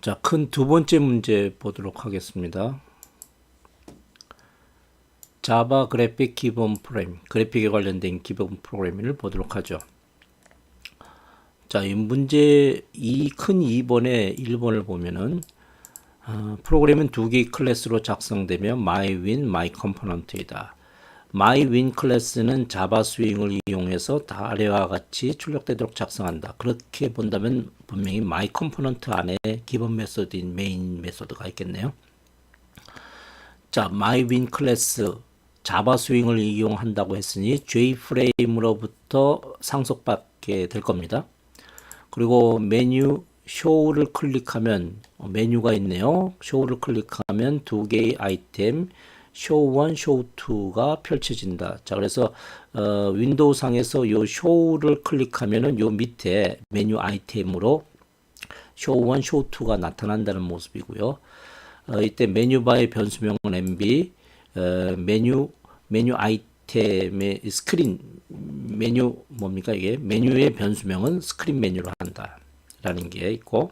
자, 큰 두 번째 문제 보도록 하겠습니다. 자바 그래픽 기본 프로그램, 그래픽에 관련된 기본 프로그래밍을 보도록 하죠. 자, 이 문제 큰 2번에 1번을 보면은 프로그램은 두 개의 클래스로 작성되며 myWin, myComponent이다. myWin 클래스는 자바 스윙을 이용해서 다 아래와 같이 출력되도록 작성한다. 그렇게 본다면 분명히 myComponent 안에 기본 메소드인 메인 메소드가 있겠네요. 자, myWin 클래스 자바 스윙을 이용한다고 했으니 JFrame으로부터 상속받게 될 겁니다. 그리고 메뉴 show를 클릭하면 메뉴가 있네요. show를 클릭하면 두 개의 아이템 show 1, show 2가 펼쳐진다. 자, 그래서 윈도우 상에서 요 show를 클릭하면은 요 밑에 메뉴 아이템으로 show 1, show 2가 나타난다는 모습이고요. 이때 메뉴바의 변수명은 MB, 메뉴 아이템의 스크린 메뉴 뭡니까 이게 메뉴의 변수명은 스크린 메뉴로 한다라는 게 있고,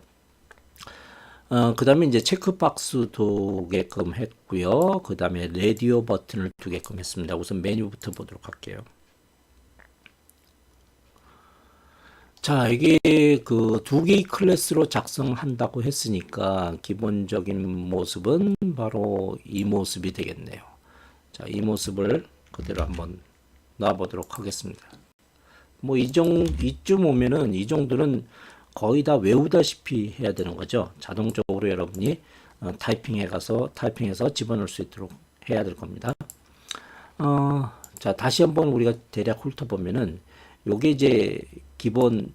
그 다음에 이제 체크박스 두개끔 했고요. 그 다음에 라디오 버튼을 두개끔 했습니다. 우선 메뉴부터 보도록 할게요. 자, 이게 그 두 개의 클래스로 작성한다고 했으니까 기본적인 모습은 바로 이 모습이 되겠네요. 자, 이 모습을 그대로 한번 놔보도록 하겠습니다. 뭐 이쯤 오면은 이 정도는 거의 다 외우다시피 해야 되는 거죠. 자동적으로 여러분이 타이핑해서 집어넣을 수 있도록 해야 될 겁니다. 자, 다시 한번 우리가 대략 훑어보면은 요게 이제 기본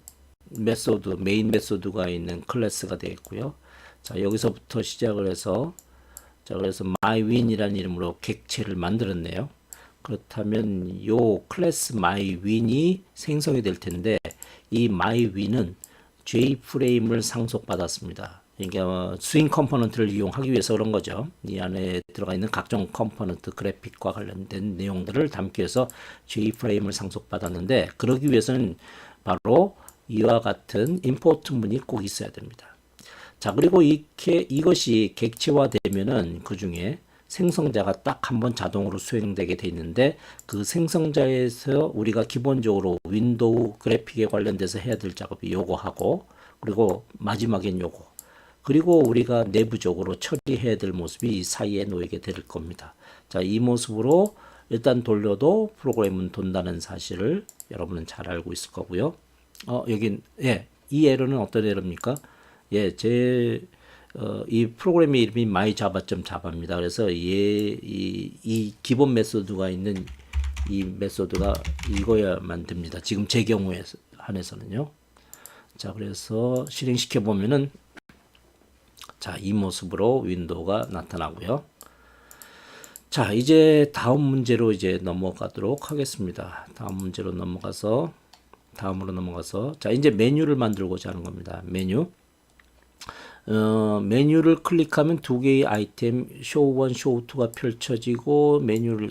메소드, 메인 메소드가 있는 클래스가 되겠고요. 자, 여기서부터 시작을 해서 자, 그래서 myWin이라는 이름으로 객체를 만들었네요. 그렇다면 요 클래스 myWin이 생성이 될 텐데 이 myWin은 JFrame을 상속받았습니다. 이게 스윙 컴포넌트를 이용하기 위해서 그런 거죠. 이 안에 들어가 있는 각종 컴포넌트, 그래픽과 관련된 내용들을 담기 위해서 JFrame을 상속받았는데 그러기 위해서는 바로 이와 같은 import 문이 꼭 있어야 됩니다. 자, 그리고 이것이 객체화되면은 그 중에 생성자가 딱 한 번 자동으로 수행되게 돼 있는데 그 생성자에서 우리가 기본적으로 윈도우 그래픽에 관련돼서 해야 될 작업이 요거 하고 그리고 마지막엔 요거 그리고 우리가 내부적으로 처리해야 될 모습이 이 사이에 놓이게 될 겁니다. 자, 이 모습으로 일단 돌려도 프로그램은 돈다는 사실을 여러분은 잘 알고 있을 거고요. 여긴 이 에러는 어떤 에러입니까? 이 프로그램의 이름이 myjava.java입니다. 그래서 이 기본 메소드가 있는 이 메소드가 이거야만 됩니다. 지금 제 경우에 한해서는요. 자, 그래서 실행시켜 보면은 자, 이 모습으로 윈도우가 나타나고요. 자, 이제 다음 문제로 이제 넘어가도록 하겠습니다. 다음으로 넘어가서 자, 이제 메뉴를 만들고자 하는 겁니다. 메뉴를 클릭하면 두 개의 아이템 show 1, show 2가 펼쳐지고 메뉴를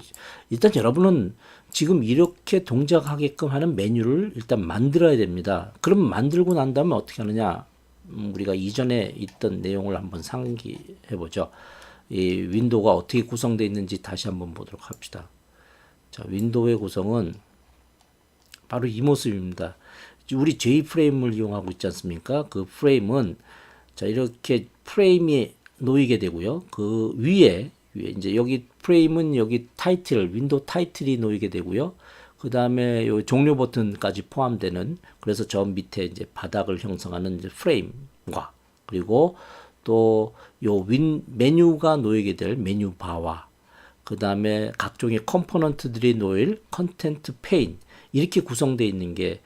일단 여러분은 지금 이렇게 동작하게끔 하는 메뉴를 일단 만들어야 됩니다. 그럼 만들고 난 다음에 어떻게 하느냐? 우리가 이전에 있던 내용을 한번 상기해 보죠. 이 윈도우가 어떻게 구성되어 있는지 다시 한번 보도록 합시다. 자, 윈도우의 구성은 바로 이 모습입니다. 우리 J프레임을 이용하고 있지 않습니까? 그 프레임은 자, 이렇게 프레임이 놓이게 되고요. 그 위에 이제 여기 프레임은 여기 타이틀, 윈도우 타이틀이 놓이게 되고요. 그 다음에 요 종료 버튼까지 포함되는 그래서 저 밑에 이제 바닥을 형성하는 이제 프레임과 그리고 또 요 메뉴가 놓이게 될 메뉴 바와 그 다음에 각종의 컴포넌트들이 놓일 컨텐트 페인 이렇게 구성되어 있는 게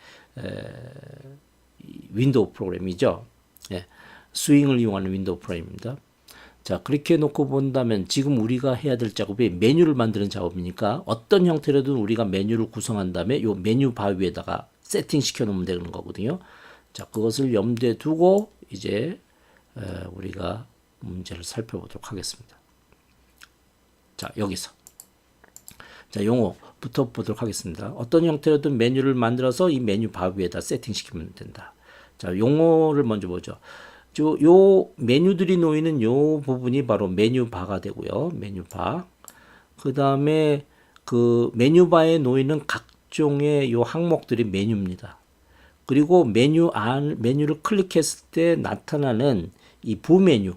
윈도우 프로그램이죠. 스윙을 이용하는 윈도우 프로그램입니다. 자, 그렇게 놓고 본다면 지금 우리가 해야 될 작업이 메뉴를 만드는 작업이니까 어떤 형태로든 우리가 메뉴를 구성한 다음에 요 메뉴 바 위에다가 세팅 시켜 놓으면 되는 거거든요. 자, 그것을 염두에 두고 이제 우리가 문제를 살펴보도록 하겠습니다. 자, 여기서 자, 용어부터 보도록 하겠습니다. 어떤 형태로든 메뉴를 만들어서 이 메뉴 바 위에다 세팅 시키면 된다. 자, 용어를 먼저 보죠. 요 메뉴들이 놓이는 요 부분이 바로 메뉴바가 되고요. 메뉴바. 그 다음에 그 메뉴바에 놓이는 각종의 요 항목들이 메뉴입니다. 그리고 메뉴를 클릭했을 때 나타나는 이 부메뉴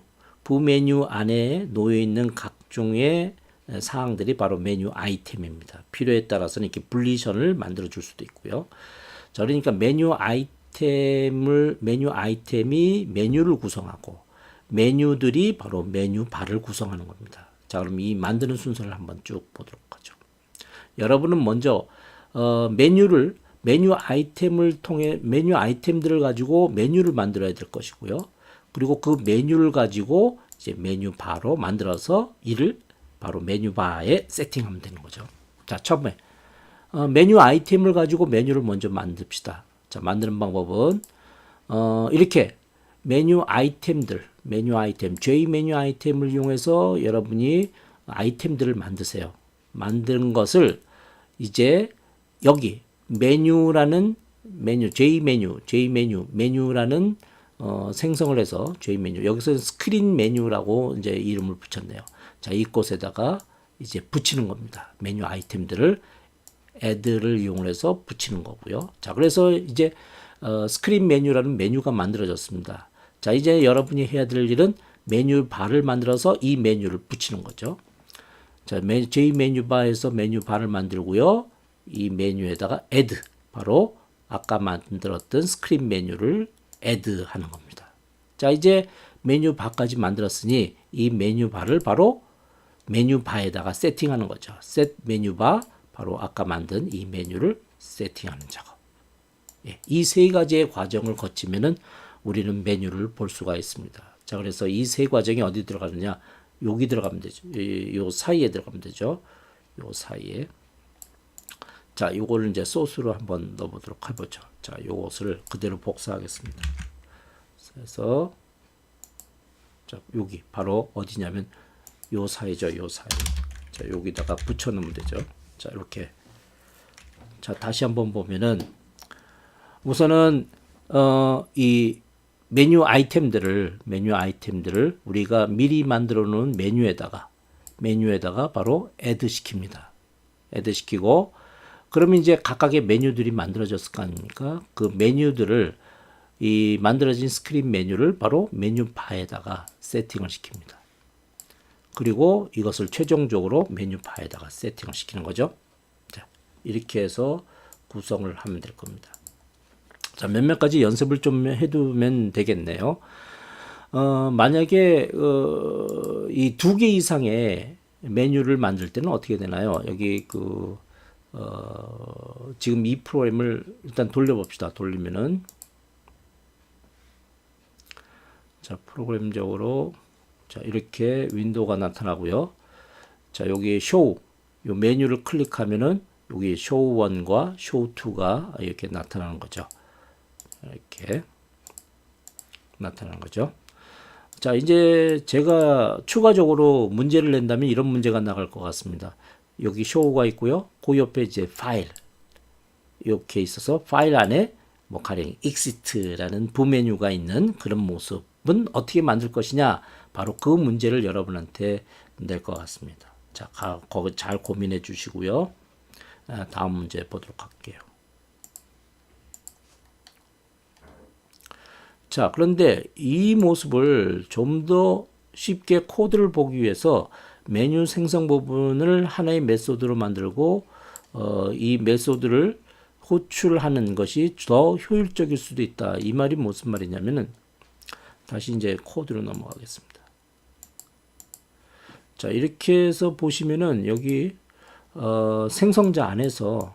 안에 놓여 있는 각종의 사항들이 바로 메뉴 아이템입니다. 필요에 따라서는 이렇게 분리션을 만들어 줄 수도 있고요. 자, 그러니까 메뉴 아이템이 메뉴를 구성하고 메뉴들이 바로 메뉴바를 구성하는 겁니다. 자, 그럼 이 만드는 순서를 한번 쭉 보도록 하죠. 여러분은 먼저 메뉴 아이템들을 가지고 메뉴를 만들어야 될 것이고요. 그리고 그 메뉴를 가지고 이제 메뉴바로 만들어서 이를 바로 메뉴바에 세팅하면 되는 거죠. 자, 처음에 메뉴 아이템을 가지고 메뉴를 먼저 만듭시다. 자, 만드는 방법은 이렇게 메뉴 아이템, J 메뉴 아이템을 이용해서 여러분이 아이템들을 만드세요. 만든 것을 이제 여기 메뉴라는 메뉴라는 생성을 해서 J 메뉴, 여기서 스크린 메뉴라고 이제 이름을 붙였네요. 자, 이곳에다가 이제 붙이는 겁니다. 메뉴 아이템들을 add를 이용해서 붙이는 거고요. 자, 그래서 이제 스크린 메뉴라는 메뉴가 만들어졌습니다. 자, 이제 여러분이 해야 될 일은 메뉴바를 만들어서 이 메뉴를 붙이는 거죠. 자, J 메뉴바에서 메뉴바를 만들고요. 이 메뉴에다가 add, 바로 아까 만들었던 스크린 메뉴를 add 하는 겁니다. 자, 이제 메뉴바까지 만들었으니 이 메뉴바를 바로 메뉴바에다가 세팅하는 거죠. set 메뉴바, 바로 아까 만든 이 메뉴를 세팅하는 작업. 예, 이 세 가지의 과정을 거치면은 우리는 메뉴를 볼 수가 있습니다. 자, 그래서 이 세 과정이 어디 들어가느냐? 여기 들어가면 되죠. 요 사이에 들어가면 되죠. 요 사이에. 자, 요거를 이제 소스로 한번 넣어보도록 해보죠. 자, 요것을 그대로 복사하겠습니다. 그래서 자, 여기 바로 어디냐면 요 사이죠. 요 사이. 자, 여기다가 붙여 놓으면 되죠. 자, 이렇게. 자, 다시 한번 보면은 우선은 이 메뉴 아이템들을 우리가 미리 만들어 놓은 메뉴에다가 바로 add 시킵니다. add 시키고, 그러면 이제 각각의 메뉴들이 만들어졌을 거 아닙니까? 그 메뉴들을, 이 만들어진 스크린 메뉴를 바로 메뉴바에다가 세팅을 시킵니다. 그리고 이것을 최종적으로 메뉴바에다가 세팅을 시키는 거죠. 자, 이렇게 해서 구성을 하면 될 겁니다. 자, 몇몇 가지 연습을 좀 해두면 되겠네요. 만약에 이 2개 이상의 메뉴를 만들 때는 어떻게 되나요? 여기 지금 이 프로그램을 일단 돌려봅시다. 돌리면은, 자, 프로그램적으로, 자, 이렇게 윈도우가 나타나고요. 자, 여기 show, 요 메뉴를 클릭하면은 여기 show 1과 show 2가 이렇게 나타나는 거죠. 이렇게 나타나는 거죠. 자, 이제 제가 추가적으로 문제를 낸다면 이런 문제가 나갈 것 같습니다. 여기 show가 있고요. 그 옆에 이제 파일 이렇게 있어서 파일 안에 뭐 가령 exit라는 부메뉴가 있는 그런 모습은 어떻게 만들 것이냐, 바로 그 문제를 여러분한테 낼 것 같습니다. 자, 거기 잘 고민해 주시고요. 다음 문제 보도록 할게요. 자, 그런데 이 모습을 좀 더 쉽게 코드를 보기 위해서 메뉴 생성 부분을 하나의 메소드로 만들고 이 메소드를 호출하는 것이 더 효율적일 수도 있다. 이 말이 무슨 말이냐면은, 다시 이제 코드로 넘어가겠습니다. 자, 이렇게 해서 보시면은 여기 생성자 안에서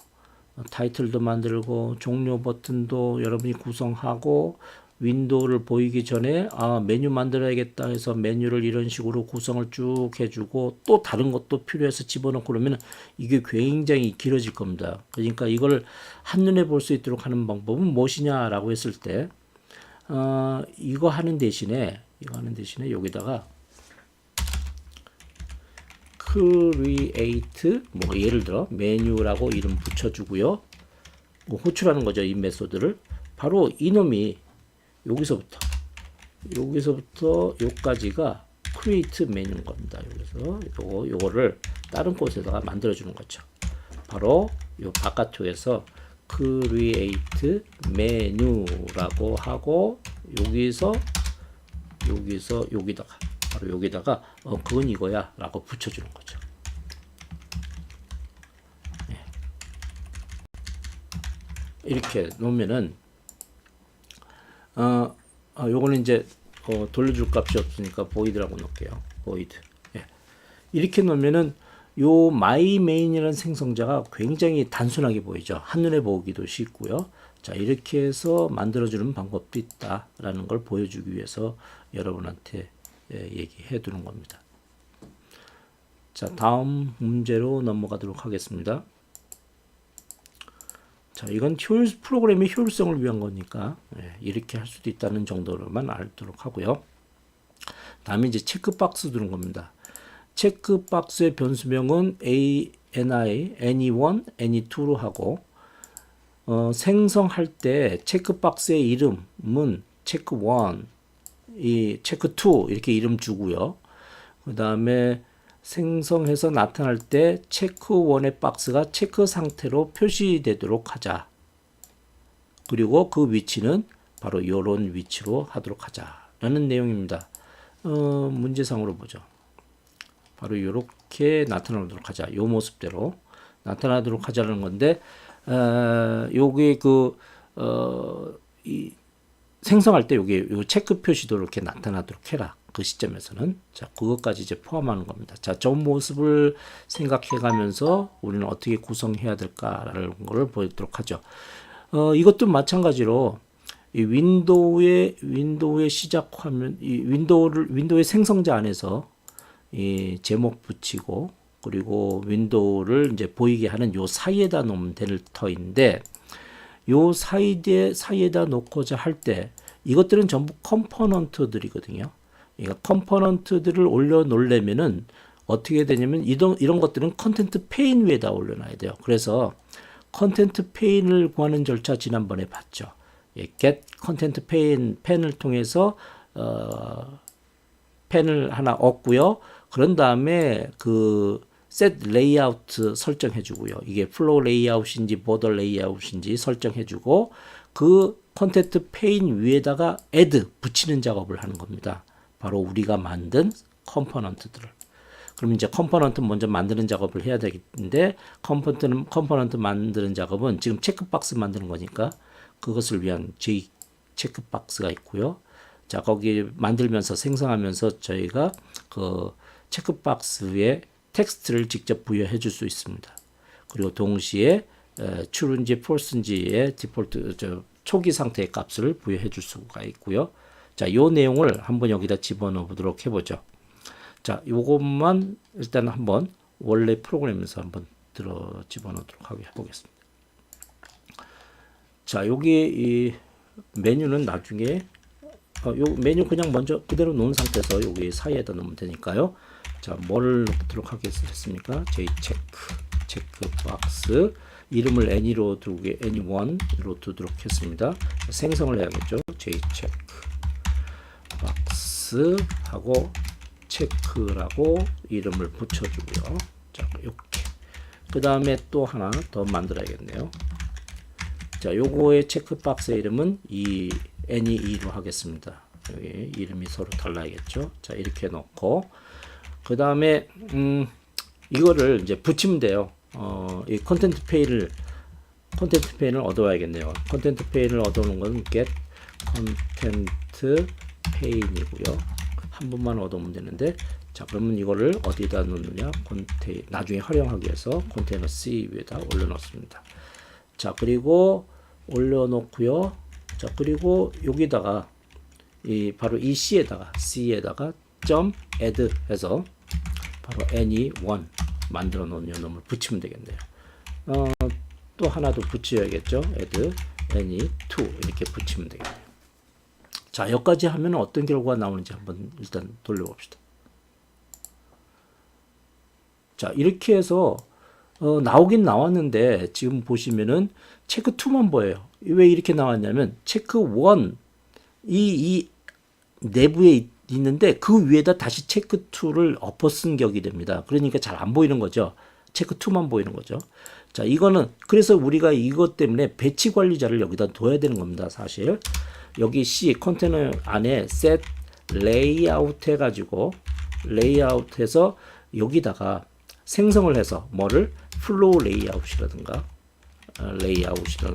타이틀도 만들고 종료 버튼도 여러분이 구성하고, 윈도우를 보이기 전에 메뉴 만들어야겠다 해서 메뉴를 이런 식으로 구성을 쭉 해주고, 또 다른 것도 필요해서 집어넣고 그러면 이게 굉장히 길어질 겁니다. 그러니까 이걸 한눈에 볼 수 있도록 하는 방법은 무엇이냐라고 했을 때 이거 하는 대신에 여기다가 create 뭐 예를 들어 메뉴라고 이름 붙여주고요. 뭐 호출하는 거죠. 이 메소드를. 바로 이놈이 여기서부터 여기서부터 요까지가 create 메뉴인 겁니다. 여기서 요거를 다른 곳에다가 만들어 주는 거죠. 바로 요 바깥쪽에서 create 메뉴라고 하고 여기서 여기다가 바로 여기다가 그건 이거야 라고 붙여주는 거죠. 이렇게 놓으면은 요거는 이제 돌려줄 값이 없으니까 void라고 놓을게요. void. 예. 이렇게 놓으면은 요 my main이라는 생성자가 굉장히 단순하게 보이죠. 한눈에 보기도 쉽고요. 자, 이렇게 해서 만들어주는 방법도 있다라는 걸 보여주기 위해서 여러분한테 얘기해 두는 겁니다. 자, 다음 문제로 넘어가도록 하겠습니다. 자, 이건 프로그램의 효율성을 위한 거니까 이렇게 할 수도 있다는 정도로만 알도록 하고요. 다음에 이제 체크박스 두는 겁니다. 체크박스의 변수명은 ANI, ANY1, ANY2로 하고 생성할 때 체크박스의 이름은 체크1, 이 체크2 이렇게 이름 주고요. 그 다음에 생성해서 나타날 때 체크1의 박스가 체크 상태로 표시되도록 하자. 그리고 그 위치는 바로 이런 위치로 하도록 하자라는 내용입니다. 문제상으로 보죠. 바로 이렇게 나타나도록 하자. 이 모습대로 나타나도록 하자는 건데, 요게 이 생성할 때 요게 요 체크 표시도 이렇게 나타나도록 해라. 그 시점에서는. 자, 그것까지 이제 포함하는 겁니다. 자, 저 모습을 생각해 가면서 우리는 어떻게 구성해야 될까라는 걸 보도록 하죠. 이것도 마찬가지로 이 윈도우의 시작 화면, 이 윈도우의 생성자 안에서 이 제목 붙이고 그리고 윈도우를 이제 보이게 하는 요 사이에다 놓으면 될 터인데 요 사이에다 놓고자 할 때 이것들은 전부 컴포넌트들이거든요. 그러니까 컴포넌트들을 올려 놓으려면은 어떻게 되냐면 이런 것들은 컨텐트 페인 위에다 올려놔야 돼요. 그래서 컨텐트 페인을 구하는 절차 지난번에 봤죠. get 컨텐트 펜을 통해서 펜을 하나 얻고요. 그런 다음에 그 set layout 설정해 주고요. 이게 flow layout인지 border layout인지 설정해 주고 그 컨텐트 페인 위에다가 add 붙이는 작업을 하는 겁니다. 바로 우리가 만든 컴포넌트들을. 그럼 이제 컴포넌트 먼저 만드는 작업을 해야 되겠는데 컴포넌트 만드는 작업은 지금 체크박스 만드는 거니까 그것을 위한 J 체크박스가 있고요. 자, 거기 만들면서 생성하면서 저희가 그 체크박스에 텍스트를 직접 부여해 줄 수 있습니다. 그리고 동시에 true인지 false인지의 디폴트 초기 상태의 값을 부여해 줄 수가 있고요. 자, 요 내용을 한번 여기다 집어넣어 보도록 해보죠. 자, 요것만 일단 한번 원래 프로그램에서 한번 집어넣도록 해보겠습니다. 자, 여기 이 메뉴는 나중에 요 메뉴 그냥 먼저 그대로 놓은 상태에서 여기 사이에다 놓으면 되니까요. 자, 뭐를 넣도록 하겠습니까? 체크박스 이름을 any로 두게 any1로 두도록 했습니다. 생성을 해야겠죠. 체크박스 하고 체크라고 이름을 붙여주고요. 자, 이렇게 그 다음에 또 하나 더 만들어야겠네요. 자, 요거의 체크박스의 이름은 이 any2로 하겠습니다. 여기 이름이 서로 달라야겠죠. 자, 이렇게 놓고 그 다음에 이거를 이제 붙이면 돼요. 이 컨텐트 페인을 얻어와야겠네요. 컨텐트 페인을 얻어오는 건 get 컨텐트 페인이고요. 한 번만 얻어오면 되는데, 자, 그러면 이거를 어디다 놓느냐? 나중에 활용하기 위해서 컨테이너 C 위에다 올려놓습니다. 자, 그리고 올려놓고요. 자, 그리고 여기다가 바로 이 C에다가 점 add 해서 바로 any1 만들어 놓은 놈을 붙이면 되겠네요. 또 하나 더 붙여야겠죠. add any2 이렇게 붙이면 되겠네요. 자, 여기까지 하면 어떤 결과가 나오는지 한번 일단 돌려봅시다. 자, 이렇게 해서 나오긴 나왔는데 지금 보시면은 체크 2만 보여요. 왜 이렇게 나왔냐면 체크 1 이 내부에 있는데 그 위에다 다시 체크2를 엎어 쓴 격이 됩니다. 그러니까 잘 안 보이는 거죠. 체크2만 보이는 거죠. 자, 이거는 그래서 우리가 이것 때문에 배치 관리자를 여기다 둬야 되는 겁니다. 사실 여기 C 컨테이너 안에 set layout 해가지고 레이아웃해서 여기다가 생성을 해서 뭐를 플로우 레이아웃이라든가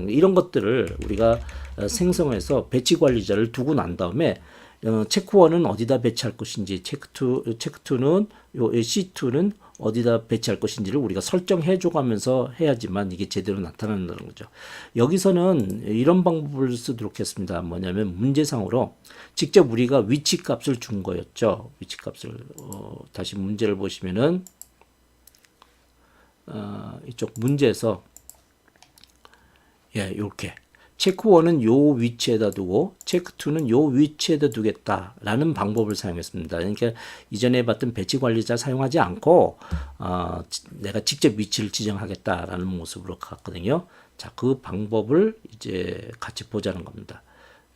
이런 것들을 우리가 생성해서 배치 관리자를 두고 난 다음에 체크1은 어디다 배치할 것인지 체크2는 요 C2는 어디다 배치할 것인지를 우리가 설정해 줘가면서 해야지만 이게 제대로 나타난다는 거죠. 여기서는 이런 방법을 쓰도록 했습니다. 뭐냐면 문제상으로 직접 우리가 위치 값을 준 거였죠. 위치 값을 다시 문제를 보시면은 이쪽 문제에서 예, 이렇게 체크1은 요 위치에다 두고 체크2는 요 위치에다 두겠다라는 방법을 사용했습니다. 그러니까 이전에 봤던 배치 관리자 사용하지 않고 내가 직접 위치를 지정하겠다라는 모습으로 갔거든요. 자, 그 방법을 이제 같이 보자는 겁니다.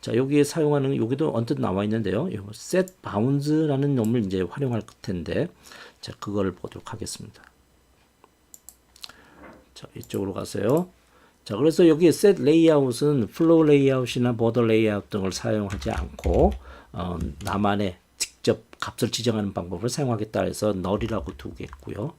자, 여기에 사용하는 여기도 언뜻 나와 있는데요. 요 set bounds라는 놈을 이제 활용할 텐데, 자, 그걸 보도록 하겠습니다. 자, 이쪽으로 가세요. 자, 그래서 여기 set layout은 flow layout이나 border layout 등을 사용하지 않고 나만의 직접 값을 지정하는 방법을 사용하겠다 해서 null이라고 두겠고요.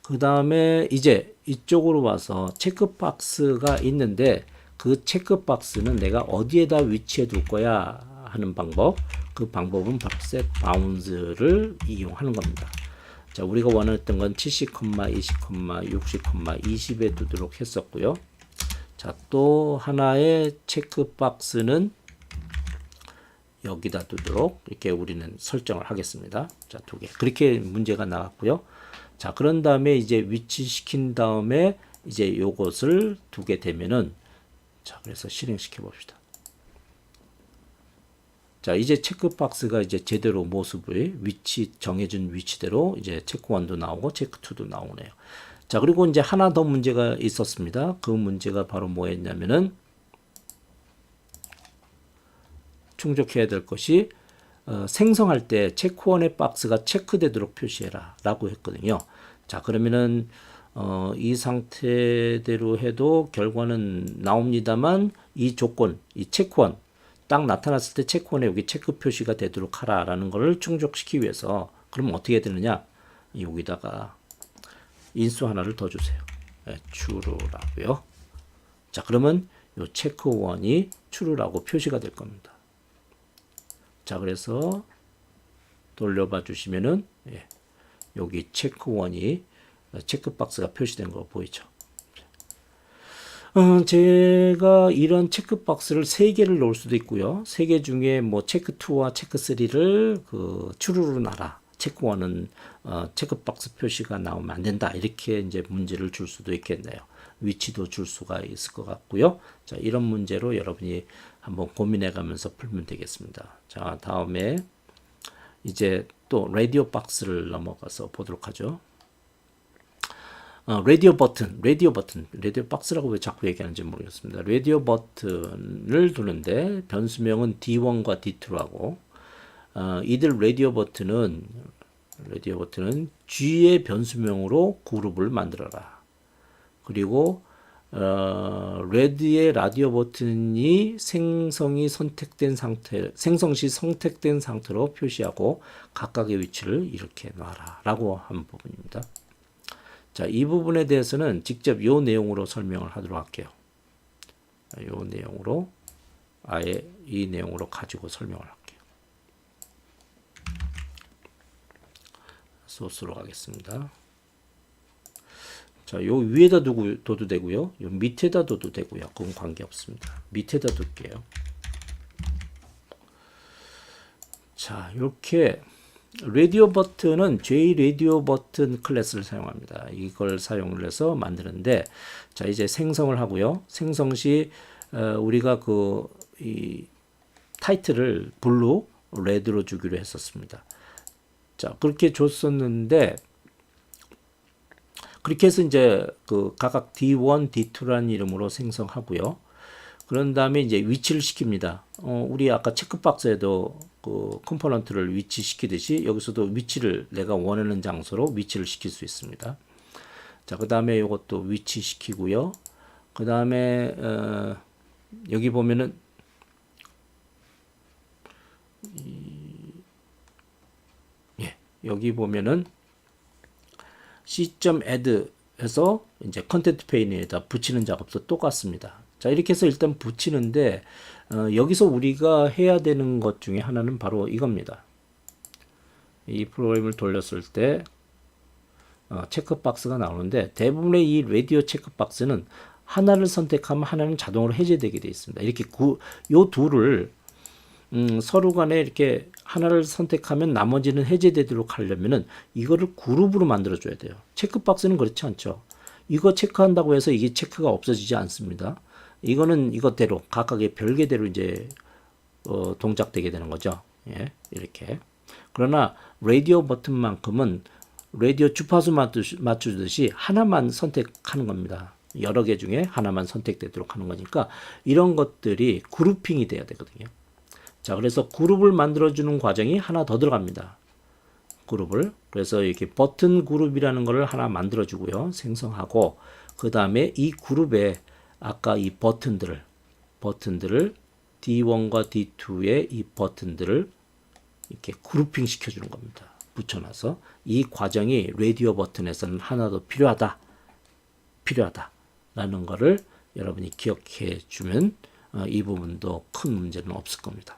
그 다음에 이제 이쪽으로 와서 체크박스가 있는데 그 체크박스는 내가 어디에다 위치해 둘 거야 하는 방법, 그 방법은 바로 set bounds를 이용하는 겁니다. 자, 우리가 원했던 건 70, 20, 60, 20에 두도록 했었고요. 자, 또 하나의 체크박스는 여기다 두도록 이렇게 우리는 설정을 하겠습니다. 자, 두 개. 그렇게 문제가 나왔고요. 자, 그런 다음에 이제 위치시킨 다음에 이제 요것을 두게 되면은 자, 그래서 실행시켜 봅시다. 자, 이제 체크박스가 이제 제대로 모습의 위치 정해진 위치대로 이제 체크1도 나오고 체크2도 나오네요. 자, 그리고 이제 하나 더 문제가 있었습니다. 그 문제가 바로 뭐였냐면은 충족해야 될 것이 생성할 때 체크1의 박스가 체크되도록 표시해라 라고 했거든요. 자, 그러면은 이 상태대로 해도 결과는 나옵니다만 이 조건, 이 체크1 딱 나타났을 때 체크1에 여기 체크 표시가 되도록 하라라는 것을 충족시키기 위해서 그럼 어떻게 해야 되느냐? 여기다가 인수 하나를 더 주세요. 네, true라고요. 자, 그러면 요 체크1이 true라고 표시가 될 겁니다. 자, 그래서 돌려봐 주시면은 예, 여기 체크1이 체크박스가 표시된 거 보이죠? 제가 이런 체크박스를 3개를 넣을 수도 있고요. 3개 중에 뭐 체크2와 체크3를 그 true로 놔라. 체크1은 체크박스 표시가 나오면 안 된다. 이렇게 이제 문제를 줄 수도 있겠네요. 위치도 줄 수가 있을 것 같고요. 자, 이런 문제로 여러분이 한번 고민해 가면서 풀면 되겠습니다. 자, 다음에 이제 또 라디오 박스를 넘어가서 보도록 하죠. 라디오 박스라고 왜 자꾸 얘기하는지 모르겠습니다. 라디오 버튼을 두는데 변수명은 D1과 D2라고 이들 라디오 버튼은 G의 변수명으로 그룹을 만들어라. 그리고 레드의 라디오 버튼이 생성 시 선택된 상태로 표시하고 각각의 위치를 이렇게 놔라 라고 한 부분입니다. 자, 이 부분에 대해서는 직접 요 내용으로 설명을 하도록 할게요. 요 내용으로 아예 이 내용으로 가지고 설명을 할게요. 소스로 가겠습니다. 자, 요 위에다 둬도 되고요. 요 밑에다 둬도 되고요. 그건 관계없습니다. 밑에다 둘게요. 자, 이렇게 라디오 버튼은 JRadio 버튼 클래스를 사용합니다. 이걸 사용을 해서 만드는데, 자, 이제 생성을 하고요. 생성 시 우리가 이 타이틀을 블루, 레드로 주기로 했었습니다. 자, 그렇게 줬었는데 그렇게 해서 이제 그 각각 D1, D2라는 이름으로 생성하고요. 그런 다음에 이제 위치를 시킵니다. 우리 아까 체크박스에도 그 컴포넌트를 위치시키듯이 여기서도 위치를 내가 원하는 장소로 위치를 시킬 수 있습니다. 자, 그 다음에 이것도 위치시키고요. 그 다음에 여기 보면은 여기 보면은 c.add 해서 이제 컨텐트 페인에다 붙이는 작업도 똑같습니다. 자, 이렇게 해서 일단 붙이는데 여기서 우리가 해야 되는 것 중에 하나는 바로 이겁니다. 이 프로그램을 돌렸을 때 체크박스가 나오는데 대부분의 이 라디오 체크박스는 하나를 선택하면 하나는 자동으로 해제되게 되어 있습니다. 이렇게 요 둘을 서로 간에 이렇게 하나를 선택하면 나머지는 해제되도록 하려면은 이거를 그룹으로 만들어 줘야 돼요. 체크박스는 그렇지 않죠. 이거 체크한다고 해서 이게 체크가 없어지지 않습니다. 이거는 이것대로 각각의 별개대로 이제 동작되게 되는 거죠. 예, 이렇게. 그러나 라디오 버튼만큼은 라디오 주파수 맞추듯이 하나만 선택하는 겁니다. 여러 개 중에 하나만 선택되도록 하는 거니까 이런 것들이 그룹핑이 돼야 되거든요. 자, 그래서 그룹을 만들어주는 과정이 하나 더 들어갑니다. 그룹을. 그래서 이렇게 버튼 그룹이라는 것을 하나 만들어주고요. 생성하고, 그 다음에 이 그룹에 아까 이 버튼들을 D1과 D2의 이 버튼들을 이렇게 그룹핑 시켜주는 겁니다. 붙여놔서 이 과정이 라디오 버튼에서는 하나 더 필요하다라는 거를 여러분이 기억해 주면 이 부분도 큰 문제는 없을 겁니다.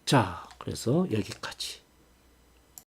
자, 그래서 여기까지.